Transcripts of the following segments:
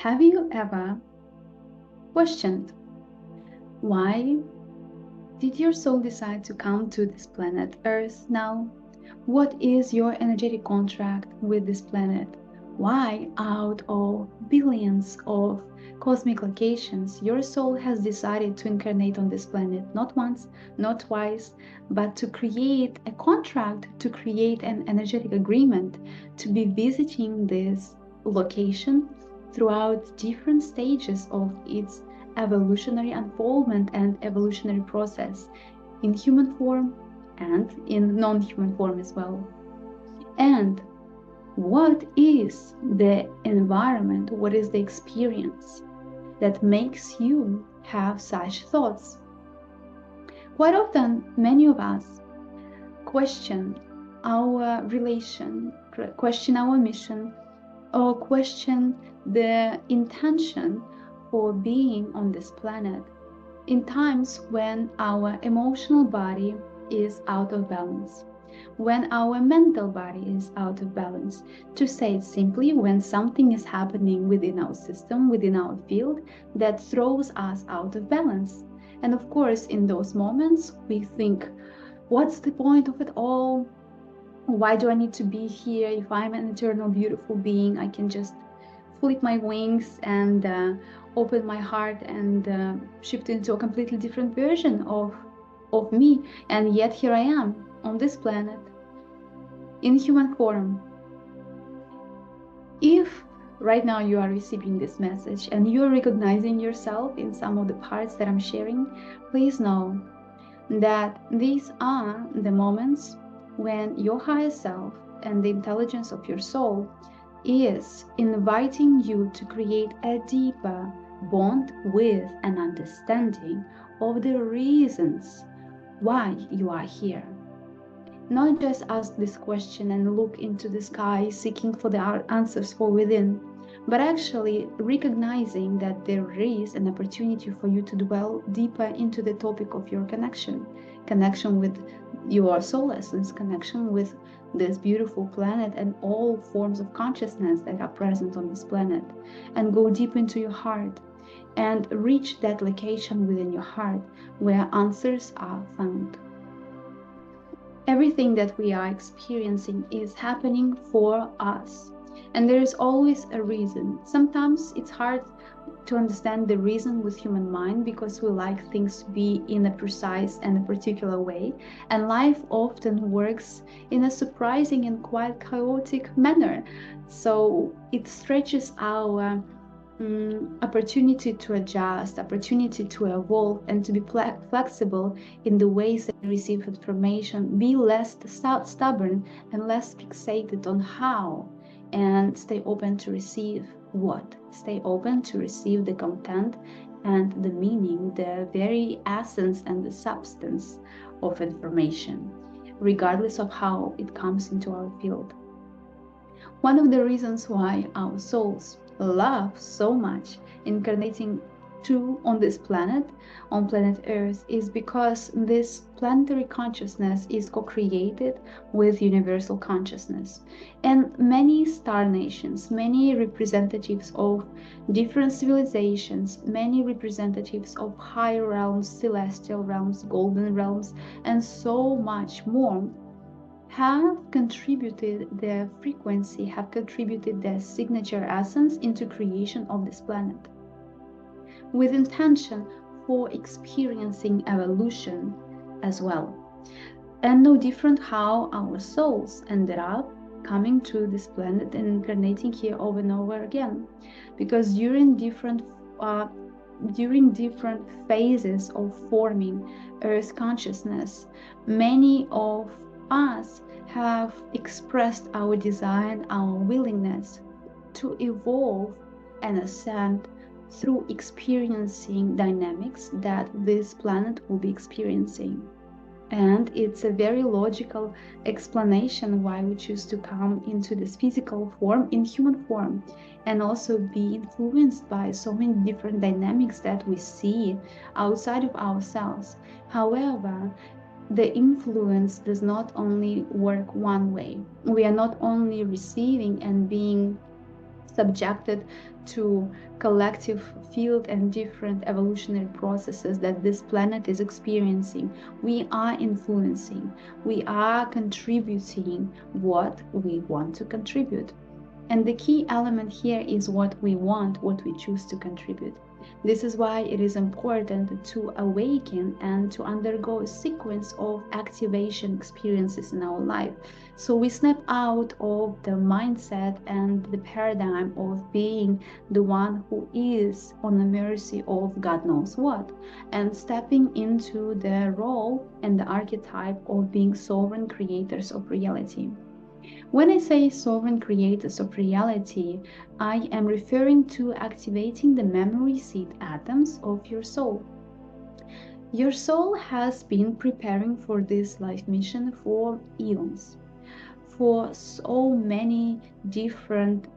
Have you ever questioned why did your soul decide to come to this planet Earth now? What is your energetic contract with this planet? Why, out of billions of cosmic locations, your soul has decided to incarnate on this planet not once, not twice, but to create a contract, to create an energetic agreement, to be visiting this location throughout different stages of its evolutionary unfoldment and evolutionary process in human form and in non-human form as well. And what is the environment, what is the experience that makes you have such thoughts? Quite often, many of us question our relation, question our mission, or question the intention for being on this planet in times when our emotional body is out of balance, when our mental body is out of balance. To say it simply, when something is happening within our system, within our field, that throws us out of balance. And of course, in those moments, we think, what's the point of it all? Why do I need to be here? If I'm an eternal, beautiful being, I can just flip my wings and open my heart and shift into a completely different version of me. And yet here I am on this planet in human form. If right now you are receiving this message and you are recognizing yourself in some of the parts that I'm sharing, please know that these are the moments when your higher self and the intelligence of your soul is inviting you to create a deeper bond with an understanding of the reasons why you are here. Not just ask this question and look into the sky seeking for the answers for within, but actually recognizing that there is an opportunity for you to dwell deeper into the topic of your connection with your soul essence, connection with this beautiful planet and all forms of consciousness that are present on this planet, and go deep into your heart and reach that location within your heart where answers are found. Everything that we are experiencing is happening for us, and there is always a reason. Sometimes it's hard to understand the reason with human mind because we like things to be in a precise and a particular way, and life often works in a surprising and quite chaotic manner, so it stretches our opportunity to adjust, opportunity to evolve, and to be flexible in the ways that we receive information, be less stubborn and less fixated on how, and stay open to receive what, stay open to receive the content and the meaning, the very essence and the substance of information, regardless of how it comes into our field. One of the reasons why our souls love so much incarnating on this planet, on planet Earth, is because this planetary consciousness is co-created with universal consciousness. And many star nations, many representatives of different civilizations, many representatives of higher realms, celestial realms, golden realms, and so much more have contributed their frequency, have contributed their signature essence into creation of this planet, with intention for experiencing evolution as well. And no different how our souls ended up coming to this planet and incarnating here over and over again, because during different phases of forming Earth consciousness, many of us have expressed our desire and our willingness to evolve and ascend through experiencing dynamics that this planet will be experiencing. And it's a very logical explanation why we choose to come into this physical form, in human form, and also be influenced by so many different dynamics that we see outside of ourselves. However, the influence does not only work one way. We are not only receiving and being subjected to collective field and different evolutionary processes that this planet is experiencing. We are influencing, we are contributing what we want to contribute. And the key element here is what we want, what we choose to contribute. This is why it is important to awaken and to undergo a sequence of activation experiences in our life. So we snap out of the mindset and the paradigm of being the one who is on the mercy of God knows what, and stepping into the role and the archetype of being sovereign creators of reality. When I say sovereign creators of reality, I am referring to activating the memory seed atoms of your soul. Your soul has been preparing for this life mission for eons, for so many different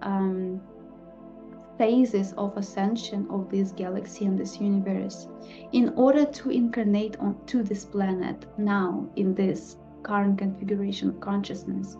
phases of ascension of this galaxy and this universe, in order to incarnate onto this planet now in this current configuration of consciousness.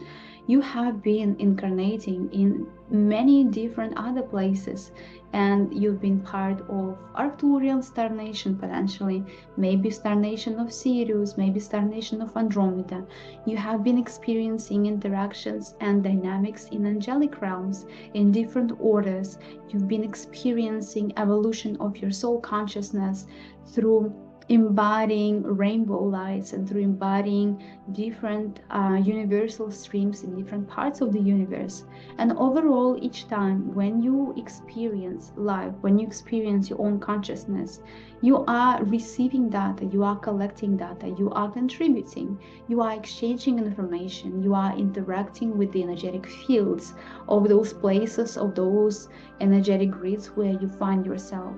You have been incarnating in many different other places, and you've been part of Arcturian star nation potentially, maybe star nation of Sirius, maybe star nation of Andromeda. You have been experiencing interactions and dynamics in angelic realms in different orders. You've been experiencing evolution of your soul consciousness through embodying rainbow lights and through embodying different universal streams in different parts of the universe. And overall, each time when you experience life, when you experience your own consciousness, you are receiving data, you are collecting data, you are contributing, you are exchanging information, you are interacting with the energetic fields of those places, of those energetic grids where you find yourself.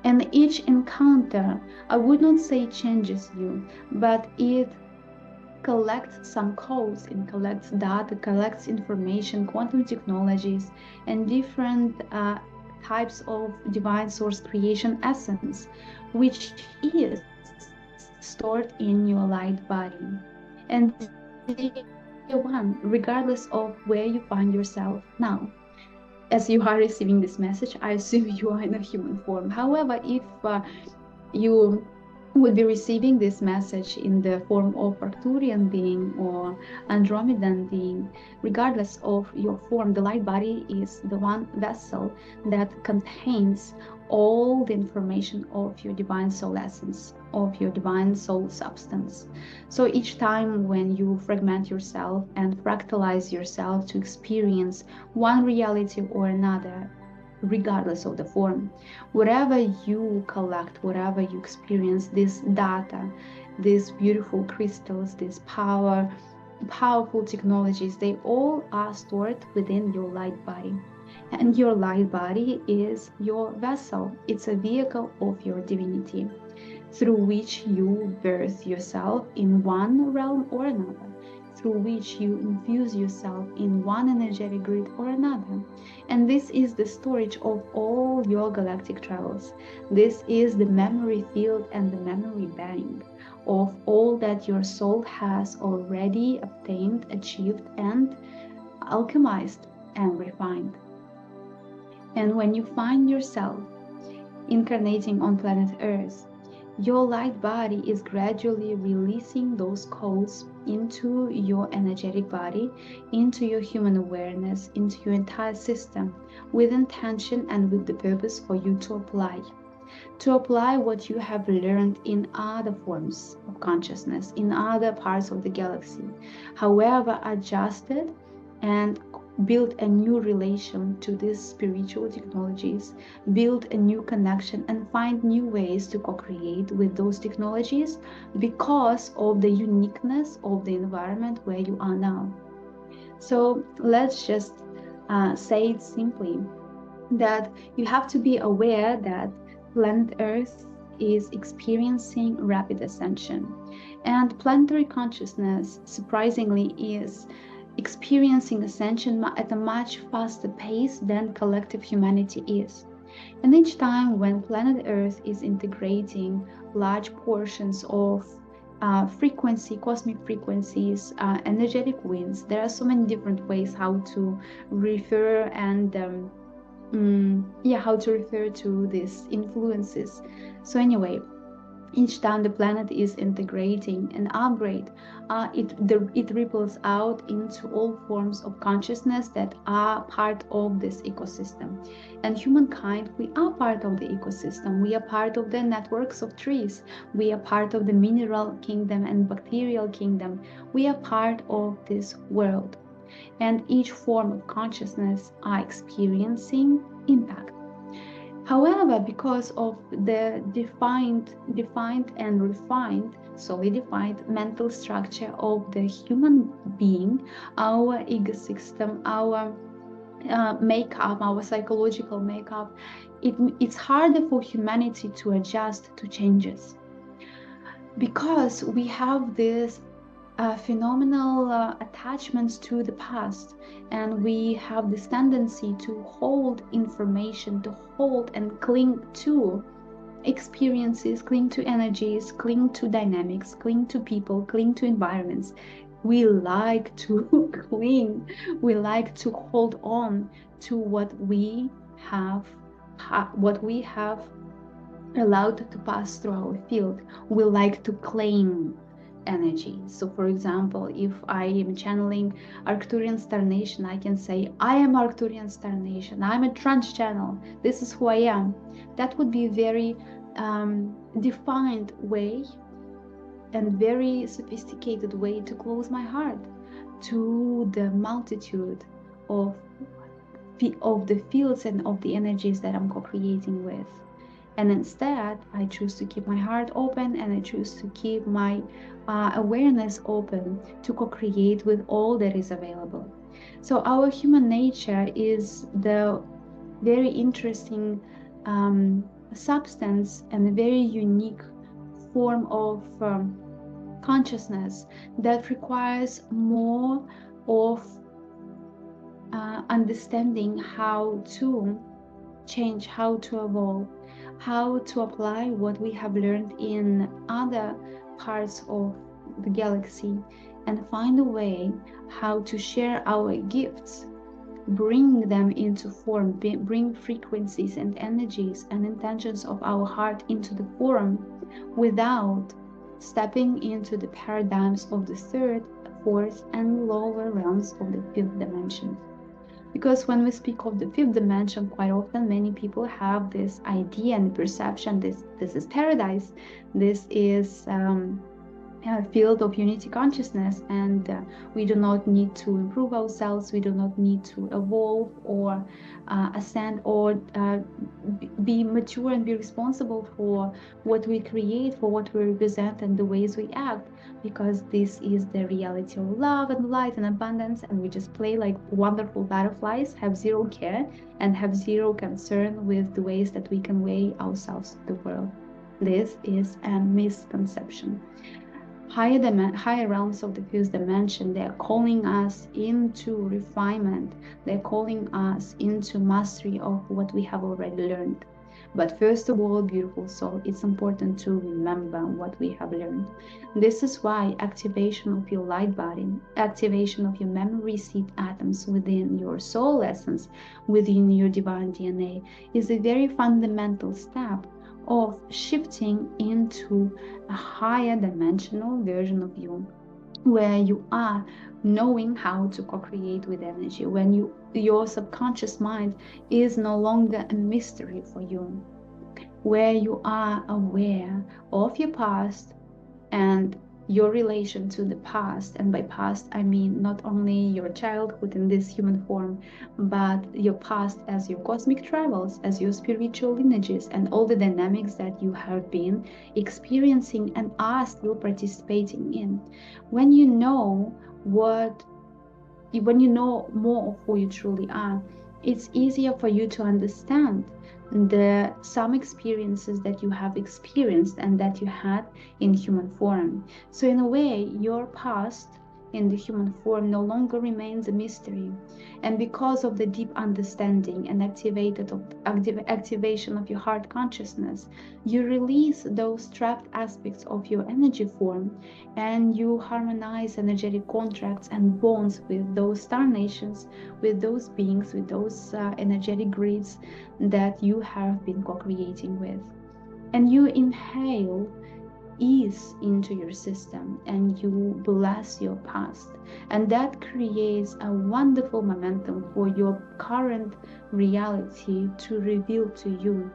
And each encounter, I would not say changes you, but it collects some codes, it collects data, collects information, quantum technologies, and different types of divine source creation essence, which is stored in your light body. And one, regardless of where you find yourself now. As you are receiving this message, I assume you are in a human form. However, if you would be receiving this message in the form of Arcturian being or Andromedan being, regardless of your form, the light body is the one vessel that contains all the information of your divine soul essence, of your divine soul substance. So each time when you fragment yourself and fractalize yourself to experience one reality or another, regardless of the form, whatever you collect, whatever you experience, this data, these beautiful crystals, these powerful technologies, they all are stored within your light body. And your light body is your vessel. It's a vehicle of your divinity, through which you birth yourself in one realm or another, through which you infuse yourself in one energetic grid or another. And this is the storage of all your galactic travels. This is the memory field and the memory bank of all that your soul has already obtained, achieved, and alchemized and refined. And when you find yourself incarnating on planet Earth, your light body is gradually releasing those codes into your energetic body, into your human awareness, into your entire system, with intention and with the purpose for you to apply what you have learned in other forms of consciousness, in other parts of the galaxy, however adjusted, and build a new relation to these spiritual technologies, build a new connection, and find new ways to co-create with those technologies because of the uniqueness of the environment where you are now. So let's just say it simply, that you have to be aware that planet Earth is experiencing rapid ascension, and planetary consciousness, surprisingly, is experiencing ascension at a much faster pace than collective humanity is. And each time when planet Earth is integrating large portions of cosmic frequencies, energetic winds, there are so many different ways how to refer and how to refer to these influences. So anyway, each time the planet is integrating an upgrade, it ripples out into all forms of consciousness that are part of this ecosystem. And humankind, we are part of the ecosystem. We are part of the networks of trees. We are part of the mineral kingdom and bacterial kingdom. We are part of this world. And each form of consciousness are experiencing impact. However, because of the defined and refined, solidified mental structure of the human being, our ego system, our makeup, our psychological makeup, it's harder for humanity to adjust to changes. Because we have this phenomenal attachments to the past, and we have this tendency to hold information, to hold and cling to experiences, cling to energies, cling to dynamics, cling to people, cling to environments. We like to cling, we like to hold on to what we have allowed to pass through our field. We like to claim energy. So for example, if I am channeling Arcturian Star Nation, I can say, I am Arcturian Star Nation, I'm a trans channel, this is who I am. That would be a very defined way and very sophisticated way to close my heart to the multitude of the fields and of the energies that I'm co-creating with. And instead, I choose to keep my heart open, and I choose to keep my awareness open to co-create with all that is available. So our human nature is the very interesting substance and a very unique form of consciousness that requires more of understanding how to change, how to evolve, how to apply what we have learned in other parts of the galaxy, and find a way how to share our gifts, bring them into form, bring frequencies and energies and intentions of our heart into the form without stepping into the paradigms of the third, fourth, and lower realms of the fifth dimension. Because when we speak of the fifth dimension, quite often many people have this idea and perception, this is paradise, this is a field of unity consciousness, and we do not need to improve ourselves, we do not need to evolve or ascend or be mature and be responsible for what we create, for what we represent, and the ways we act, because this is the reality of love and light and abundance, and we just play like wonderful butterflies, have zero care and have zero concern with the ways that we can weigh ourselves to the world. This is a misconception. Higher realms of the fifth dimension, they're calling us into refinement, they're calling us into mastery of what we have already learned. But first of all, beautiful soul, it's important to remember what we have learned. This is why activation of your light body, activation of your memory seed atoms within your soul essence, within your divine DNA, is a very fundamental step of shifting into a higher dimensional version of you, where you are knowing how to co-create with energy, when your subconscious mind is no longer a mystery for you, where you are aware of your past and your relation to the past. And by past, I mean not only your childhood in this human form, but your past as your cosmic travels, as your spiritual lineages, and all the dynamics that you have been experiencing and are still participating in. When you know more of who you truly are, it's easier for you to understand some experiences that you have experienced and that you had in human form. So in a way, your past in the human form no longer remains a mystery. And because of the deep understanding and activation of your heart consciousness, you release those trapped aspects of your energy form, and you harmonize energetic contracts and bonds with those star nations, with those beings, with those energetic grids that you have been co-creating with. And you inhale ease into your system, and you bless your past, and that creates a wonderful momentum for your current reality to reveal to you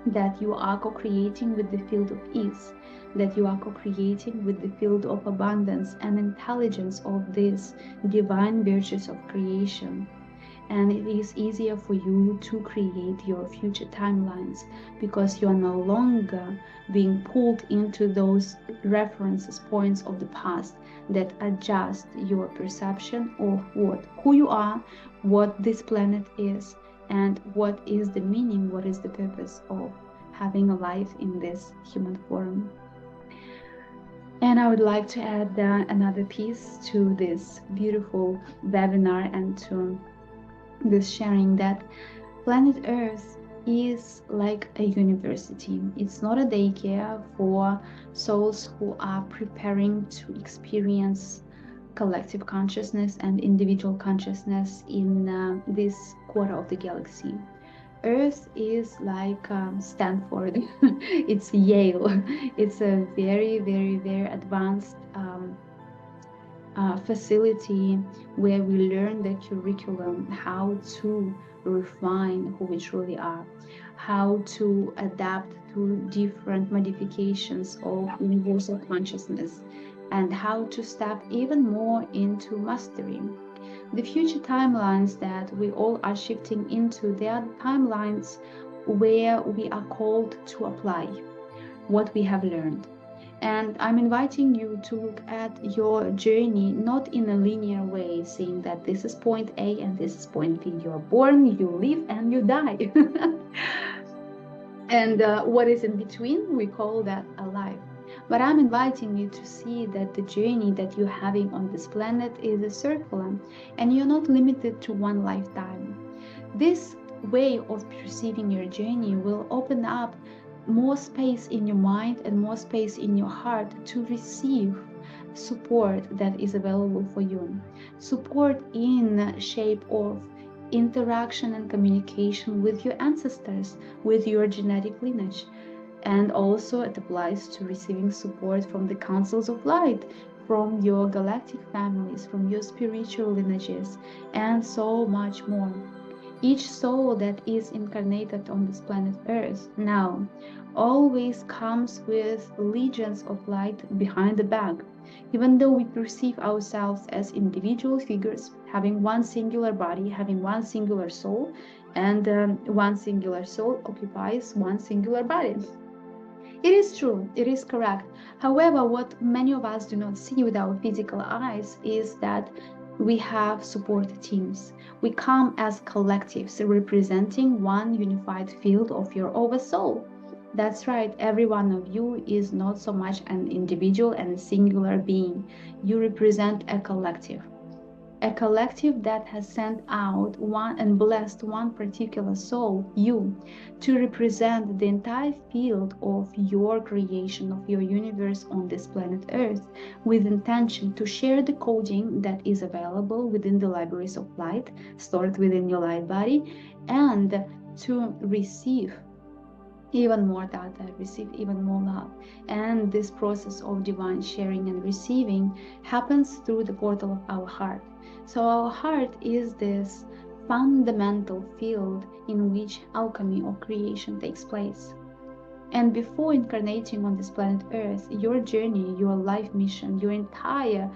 that you are co-creating with the field of ease, that you are co-creating with the field of abundance and intelligence of these divine virtues of creation. And it is easier for you to create your future timelines because you are no longer being pulled into those references points of the past that adjust your perception of who you are, what this planet is, and what is the meaning, what is the purpose of having a life in this human form. And I would like to add another piece to this beautiful webinar and to this sharing, that planet Earth is like a university. It's not a daycare for souls who are preparing to experience collective consciousness and individual consciousness in this quarter of the galaxy. Earth is like Stanford. It's Yale. It's a very, very, very advanced facility where we learn the curriculum, how to refine who we truly are, how to adapt to different modifications of universal consciousness, and how to step even more into mastery. The future timelines that we all are shifting into, they are timelines where we are called to apply what we have learned. And I'm inviting you to look at your journey not in a linear way, saying that this is point A and this is point B. You are born, you live, and you die. And what is in between, we call that a life. But I'm inviting you to see that the journey that you're having on this planet is a circular, and you're not limited to one lifetime. This way of perceiving your journey will open up more space in your mind and more space in your heart to receive support that is available for you. Support in shape of interaction and communication with your ancestors, with your genetic lineage. And also it applies to receiving support from the councils of light, from your galactic families, from your spiritual lineages, and so much more. Each soul that is incarnated on this planet Earth now always comes with legions of light behind the back. Even though we perceive ourselves as individual figures, having one singular body, having one singular soul, and one singular soul occupies one singular body. It is true, it is correct. However, what many of us do not see with our physical eyes is that we have support teams. We come as collectives representing one unified field of your oversoul. That's right, every one of you is not so much an individual and a singular being. You represent a collective that has sent out one and blessed one particular soul, you, to represent the entire field of your creation, of your universe on this planet Earth, with intention to share the coding that is available within the libraries of light, stored within your light body, and to receive even more data, receive even more love. And this process of divine sharing and receiving happens through the portal of our heart. So our heart is this fundamental field in which alchemy of creation takes place. And before incarnating on this planet Earth, your journey, your life mission, your entire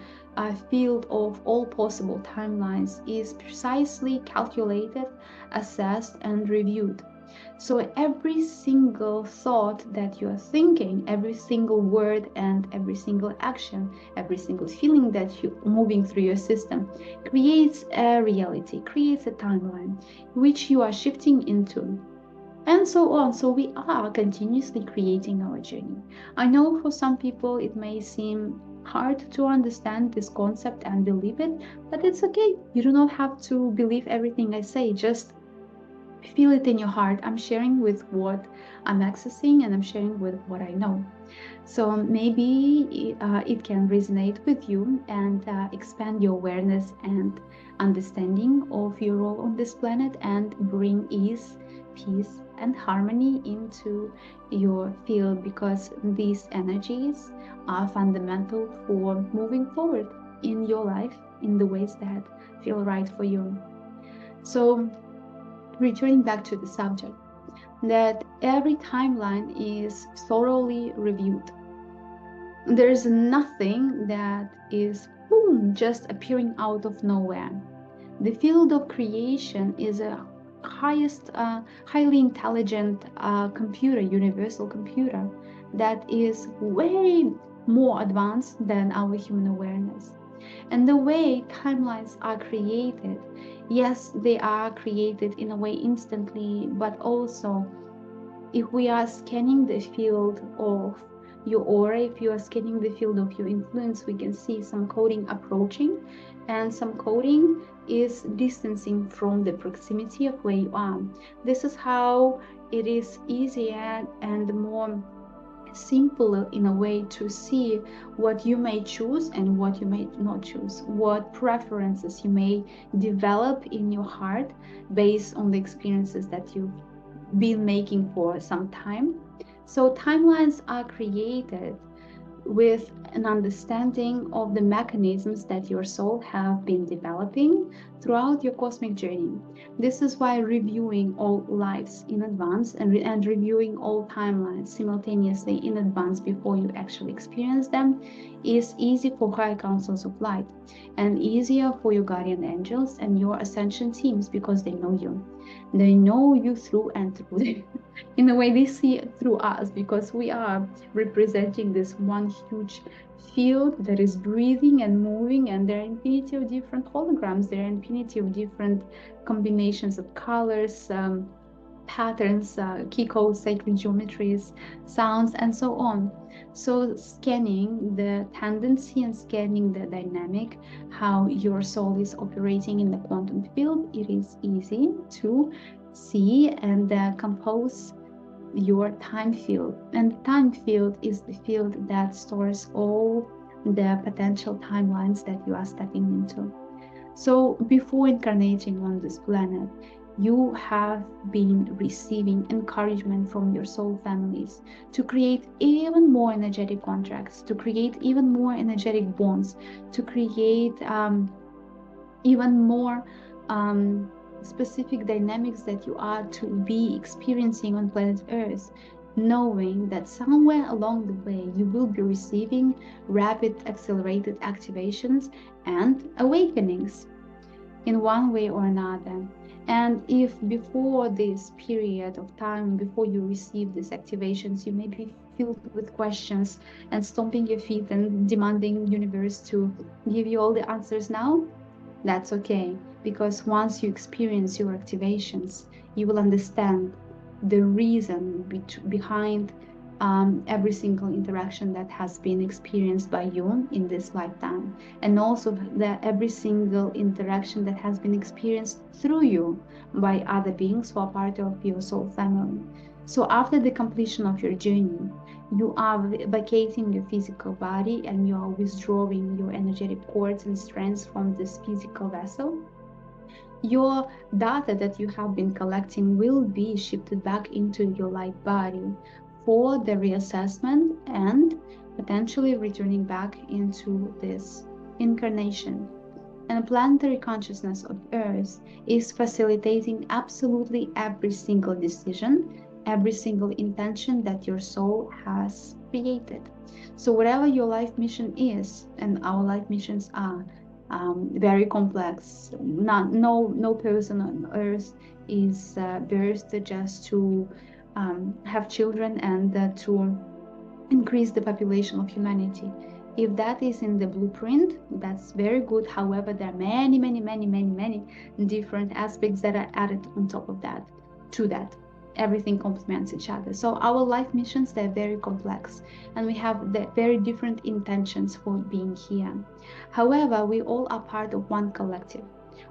field of all possible timelines is precisely calculated, assessed, and reviewed. So every single thought that you are thinking, every single word and every single action, every single feeling that you're moving through your system creates a reality, creates a timeline which you are shifting into, and so on. So we are continuously creating our journey. I know for some people it may seem hard to understand this concept and believe it, but it's okay. You do not have to believe everything I say. Just feel it in your heart. I'm sharing with what I'm accessing, and I'm sharing with what I know. So maybe it can resonate with you and expand your awareness and understanding of your role on this planet, and bring ease, peace, and harmony into your field, because these energies are fundamental for moving forward in your life in the ways that feel right for you. So, returning back to the subject, that every timeline is thoroughly reviewed. There's nothing that is, boom, just appearing out of nowhere. The field of creation is a highly intelligent computer, universal computer, that is way more advanced than our human awareness. And the way timelines are created, yes, they are created in a way instantly, but also if we are scanning the field of your aura, if you are scanning the field of your influence, we can see some coding approaching, and some coding is distancing from the proximity of where you are. This is how it is easier and more simple in a way to see what you may choose and what you may not choose, what preferences you may develop in your heart based on the experiences that you've been making for some time. So timelines are created with an understanding of the mechanisms that your soul have been developing throughout your cosmic journey. This is why reviewing all lives in advance and reviewing all timelines simultaneously in advance before you actually experience them is easy for higher councils of light, and easier for your guardian angels and your ascension teams, because they know you. They know you through and through. In a way, they see it through us, because we are representing this one huge field that is breathing and moving, and there are infinity of different holograms, there are infinity of different combinations of colors, patterns, key codes, sacred geometries, sounds, and so on. So scanning the tendency and scanning the dynamic, how your soul is operating in the quantum field, it is easy to see and compose your time field. And the time field is the field that stores all the potential timelines that you are stepping into. So before incarnating on this planet, you have been receiving encouragement from your soul families to create even more energetic contracts, to create even more energetic bonds, to create even more specific dynamics that you are to be experiencing on planet Earth, knowing that somewhere along the way you will be receiving rapid accelerated activations and awakenings in one way or another. And if before this period of time, before you receive these activations, you may be filled with questions and stomping your feet and demanding universe to give you all the answers now, that's okay, because once you experience your activations, you will understand the reason behind every single interaction that has been experienced by you in this lifetime, and also every single interaction that has been experienced through you by other beings who are part of your soul family. So after the completion of your journey, you are vacating your physical body, and you are withdrawing your energetic cords and strands from this physical vessel. Your data that you have been collecting will be shifted back into your light body for the reassessment and potentially returning back into this incarnation. And the planetary consciousness of Earth is facilitating absolutely every single decision, every single intention that your soul has created. So whatever your life mission is, and our life missions are very complex. No person on Earth is birthed just to have children and to increase the population of humanity. If that is in the blueprint, that's very good. However, there are many different aspects that are added on top of that, to that. everything complements each other. So our life missions, they're very complex, and we have the very different intentions for being here. However, we all are part of one collective.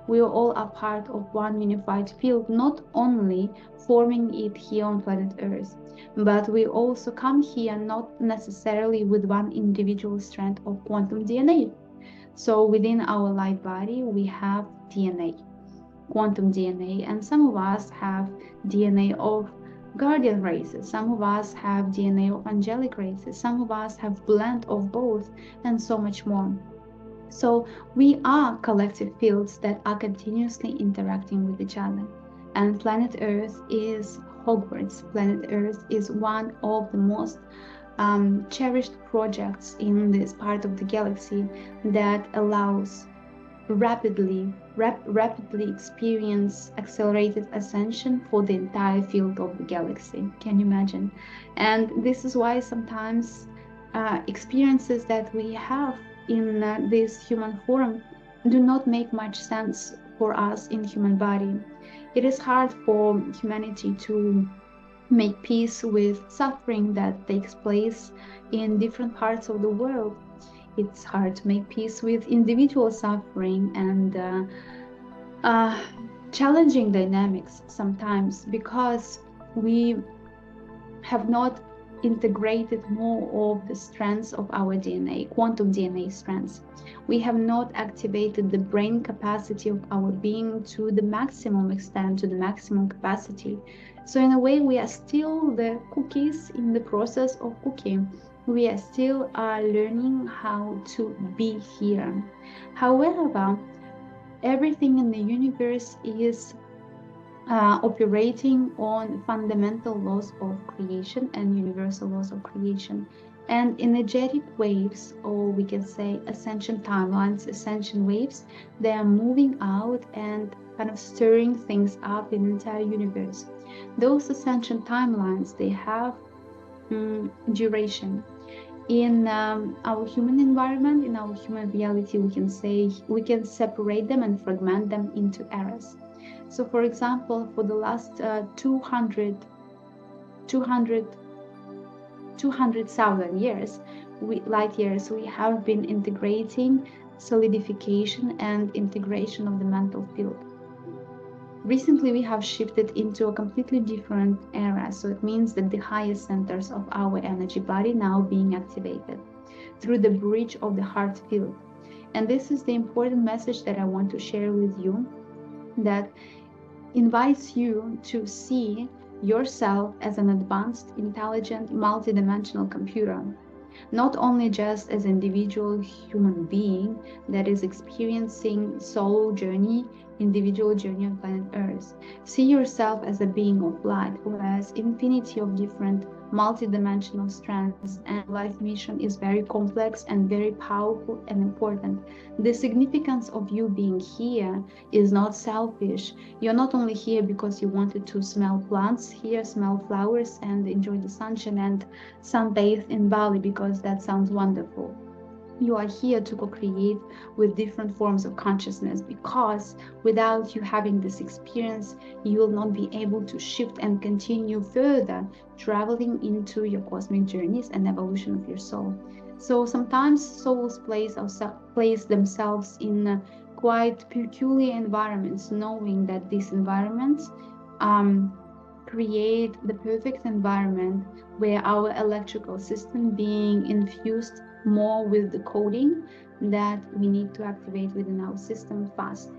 We all are part of one unified field, not only forming it here on planet Earth, but we also come here not necessarily with one individual strand of quantum DNA. So within our light body, we have DNA, quantum DNA, and some of us have DNA of guardian races, some of us have DNA of angelic races, some of us have blend of both, and so much more. So we are collective fields that are continuously interacting with each other. And planet Earth is Hogwarts. Planet Earth is one of the most cherished projects in this part of the galaxy that allows rapidly experience accelerated ascension for the entire field of the galaxy. Can you imagine? And this is why sometimes experiences that we have in this human form do not make much sense for us in human body. It is hard for humanity to make peace with suffering that takes place in different parts of the world. It's hard to make peace with individual suffering and challenging dynamics sometimes, because we have not integrated more of the strands of our DNA, quantum DNA strands. We have not activated the brain capacity of our being to the maximum extent, to the maximum capacity. So in a way, we are still the cookies in the process of cooking. We are still learning how to be here. However, everything in the universe is operating on fundamental laws of creation and universal laws of creation. And energetic waves, or we can say ascension timelines, ascension waves, they are moving out and kind of stirring things up in the entire universe. Those ascension timelines, they have duration. In our human environment, in our human reality, we can separate them and fragment them into eras. So for example, for the last 200,000 years, light years, we have been integrating solidification and integration of the mental field. Recently, we have shifted into a completely different era. So it means that the highest centers of our energy body now being activated through the bridge of the heart field. And this is the important message that I want to share with you, that invites you to see yourself as an advanced, intelligent, multidimensional computer, not only just as an individual human being that is experiencing solo journey, individual journey on planet Earth. See yourself as a being of light who has infinity of different multidimensional strands, and life mission is very complex and very powerful and important. The significance of you being here is not selfish. You're not only here because you wanted to smell plants here, smell flowers, and enjoy the sunshine and sunbathe in Bali because that sounds wonderful. You are here to co-create with different forms of consciousness, because without you having this experience, you will not be able to shift and continue further traveling into your cosmic journeys and evolution of your soul. So sometimes souls place themselves in quite peculiar environments, knowing that these environments create the perfect environment where our electrical system being infused more with the coding that we need to activate within our system fast.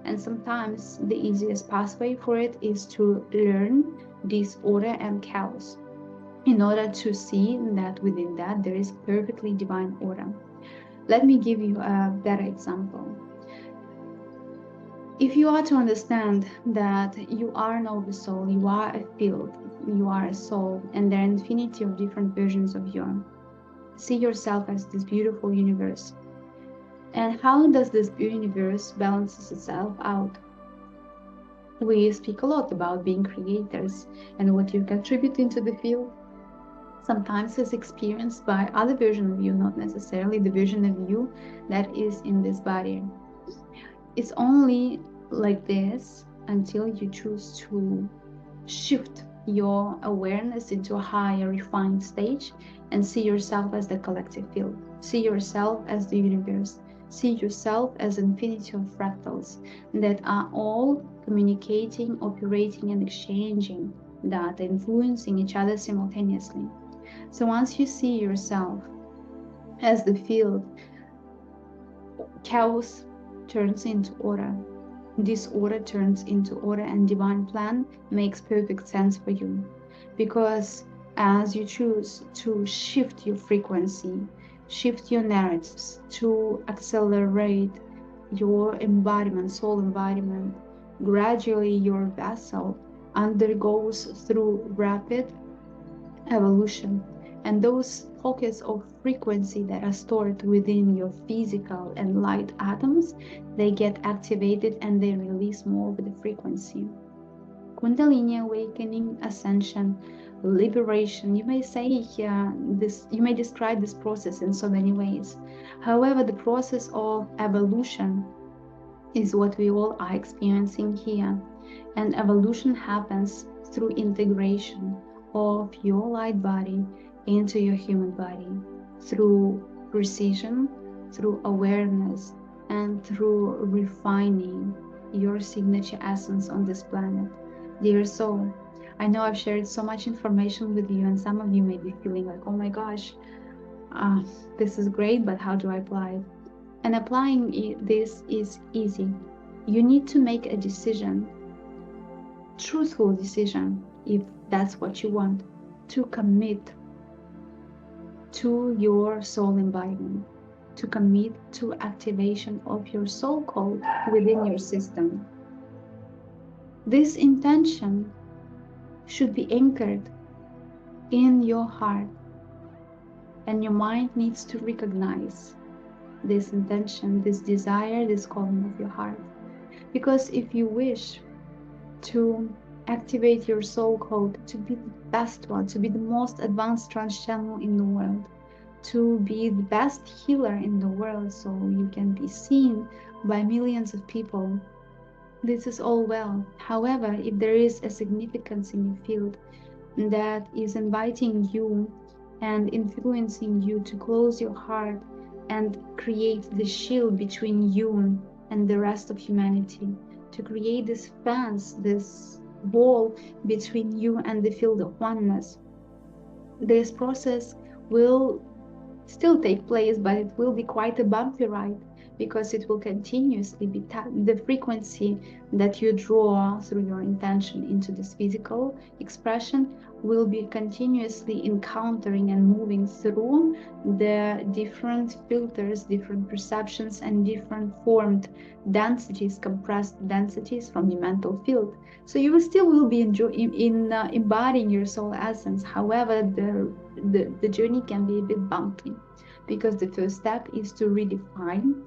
And sometimes the easiest pathway for it is to learn disorder and chaos, in order to see that within that there is perfectly divine order. Let me give you a better example. If you are to understand that you are an oversoul, you are a field, you are a soul, and there are infinity of different versions of you, see yourself as this beautiful universe. And how does this universe balances itself out? We speak a lot about being creators and what you contribute into the field. Sometimes is experienced by other version of you, not necessarily the version of you that is in this body. It's only like this until you choose to shift your awareness into a higher refined stage and see yourself as the collective field. See yourself as the universe. See yourself as an infinity of fractals that are all communicating, operating, and exchanging data, influencing each other simultaneously. So once you see yourself as the field, chaos turns into order. Disorder turns into order, and divine plan makes perfect sense for you. Because as you choose to shift your frequency, shift your narratives, to accelerate your embodiment, soul embodiment, gradually your vessel undergoes through rapid evolution, and those pockets of frequency that are stored within your physical and light atoms, they get activated and they release more of the frequency. Kundalini awakening, ascension, liberation. You may say you may describe this process in so many ways. However, the process of evolution is what we all are experiencing here. And evolution happens through integration of your light body into your human body, through precision, through awareness, and through refining your signature essence on this planet. Dear soul, I know I've shared so much information with you, and some of you may be feeling like, oh my gosh, this is great, but how do I apply it? And applying this is easy. You need to make a decision, truthful decision, if that's what you want, to commit to your soul embodiment, to commit to activation of your soul code within your system. This intention should be anchored in your heart, and your mind needs to recognize this intention, this desire, this calling of your heart. Because if you wish to activate your soul code, to be the best one, to be the most advanced trance channel in the world, to be the best healer in the world, so you can be seen by millions of people, this is all well. However, if there is a significance in your field that is inviting you and influencing you to close your heart and create the shield between you and the rest of humanity, to create this fence, this wall between you and the field of oneness, this process will still take place, but it will be quite a bumpy ride, because it will continuously be the frequency that you draw through your intention into this physical expression will be continuously encountering and moving through the different filters, different perceptions, and different formed densities, compressed densities from the mental field. So you will be embodying your soul essence. However, the journey can be a bit bumpy, because the first step is to redefine,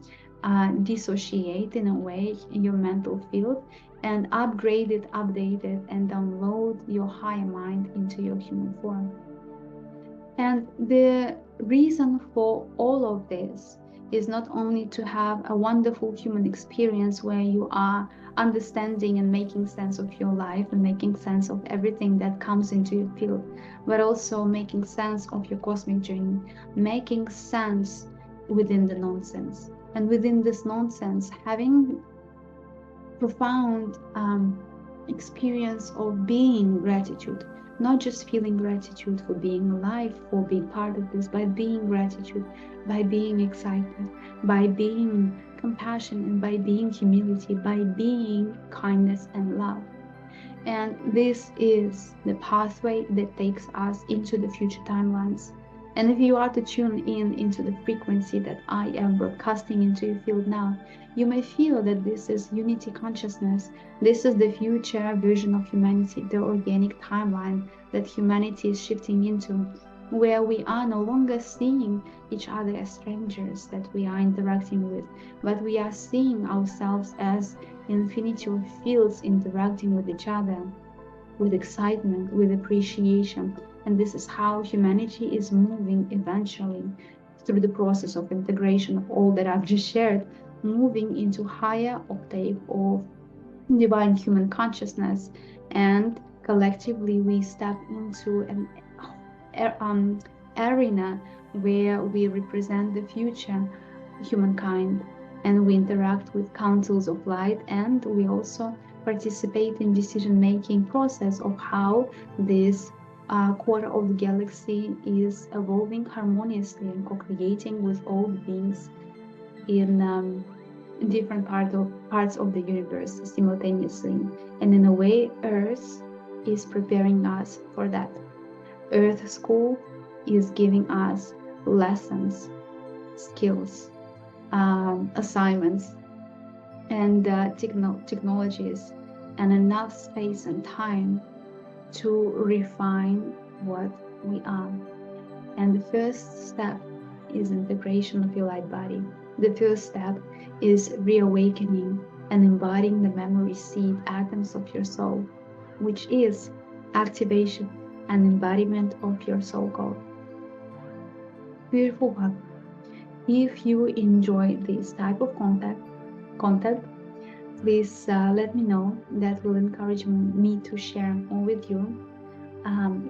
dissociate in a way in your mental field, and upgrade it, update it, and download your higher mind into your human form. And the reason for all of this is not only to have a wonderful human experience where you are understanding and making sense of your life and making sense of everything that comes into your field, but also making sense of your cosmic journey, making sense within the nonsense. And within this nonsense, having profound experience of being gratitude, not just feeling gratitude for being alive, for being part of this, but being gratitude by being excited, by being compassion, and by being humility, by being kindness and love. And this is the pathway that takes us into the future timelines. And if you are to tune in into the frequency that I am broadcasting into your field now, you may feel that this is unity consciousness. This is the future version of humanity, the organic timeline that humanity is shifting into, where we are no longer seeing each other as strangers that we are interacting with, but we are seeing ourselves as infinity of fields interacting with each other, with excitement, with appreciation. And this is how humanity is moving eventually through the process of integration of all that I've just shared, moving into higher octave of divine human consciousness and collectively we step into an arena where we represent the future humankind, and we interact with councils of light, and we also participate in decision-making process of how this quarter of the galaxy is evolving harmoniously and co-creating with all beings in different parts of the universe simultaneously. And in a way, Earth is preparing us for that. Earth School is giving us lessons, skills, assignments, and technologies, and enough space and time to refine what we are. And the first step is integration of your light body. The first step is reawakening and embodying the memory seed atoms of your soul, which is activation and embodiment of your soul code. Beautiful one. If you enjoy this type of content, please let me know. That will encourage me to share more with you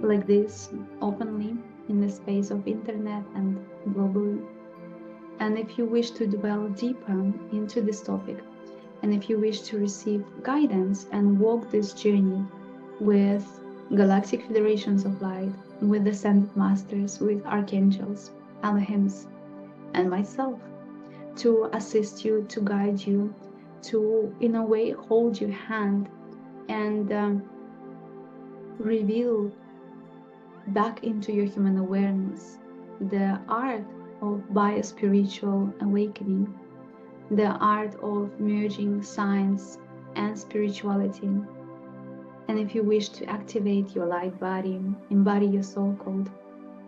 like this openly in the space of internet and globally. And if you wish to dwell deeper into this topic, and if you wish to receive guidance and walk this journey with Galactic Federations of Light, with Ascended Masters, with Archangels, Elohims, and myself, to assist you, to guide you, to, in a way, hold your hand and reveal back into your human awareness the art of biospiritual awakening, the art of merging science and spirituality. And if you wish to activate your light body, embody your soul code,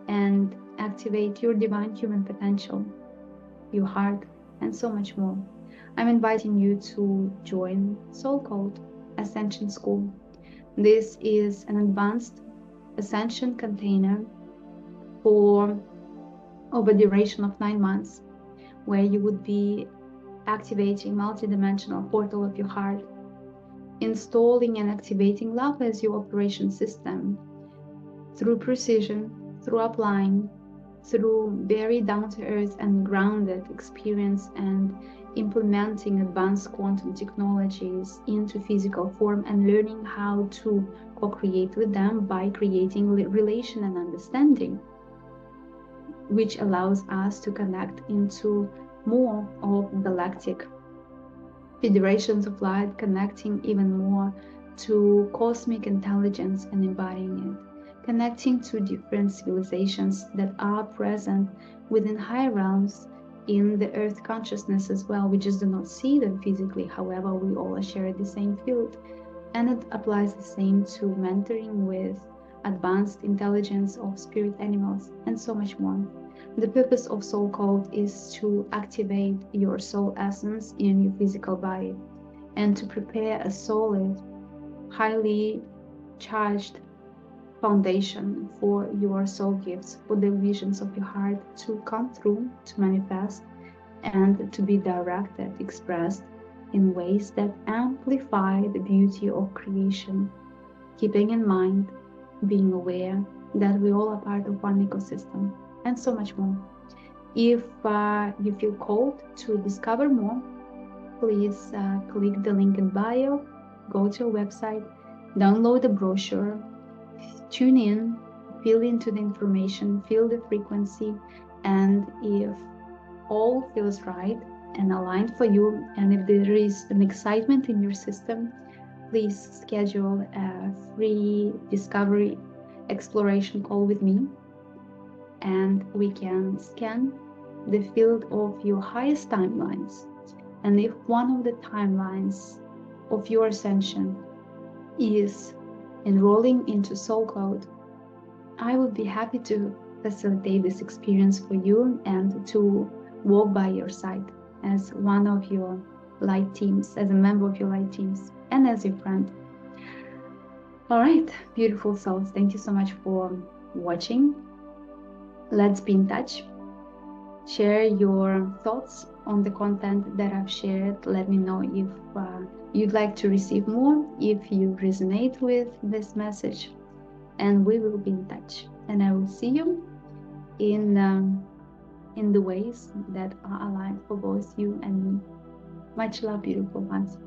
and activate your divine human potential, your heart, and so much more, I'm inviting you to join Soul Code Ascension School. This is an advanced ascension container for over a duration of 9 months, where you would be activating multidimensional portal of your heart, installing and activating love as your operation system through precision, through applying, through very down-to-earth and grounded experience, and implementing advanced quantum technologies into physical form and learning how to co-create with them by creating relation and understanding, which allows us to connect into more of galactic federations of light, connecting even more to cosmic intelligence and embodying it, connecting to different civilizations that are present within higher realms in the earth consciousness as well. We just do not see them physically, however we all share the same field, and it applies the same to mentoring with advanced intelligence of spirit animals and so much more. The purpose of Soul Code is to activate your soul essence in your physical body and to prepare a solid, highly charged foundation for your soul gifts, for the visions of your heart to come through, to manifest, and to be directed, expressed in ways that amplify the beauty of creation, keeping in mind, being aware that we all are part of one ecosystem, and so much more. If you feel called to discover more, please click the link in bio, go to our website, download the brochure, tune in, feel into the information, feel the frequency, and if all feels right and aligned for you, and if there is an excitement in your system, please schedule a free discovery exploration call with me, and we can scan the field of your highest timelines. And if one of the timelines of your ascension is enrolling into Soul Code, I would be happy to facilitate this experience for you and to walk by your side as one of your light teams, as a member of your light teams, and as your friend. All right, beautiful souls, thank you so much for watching. Let's be in touch. Share your thoughts on the content that I've shared. Let me know if you'd like to receive more, if you resonate with this message, and we will be in touch. And I will see you in the ways that are aligned for both you and me. Much love, beautiful ones.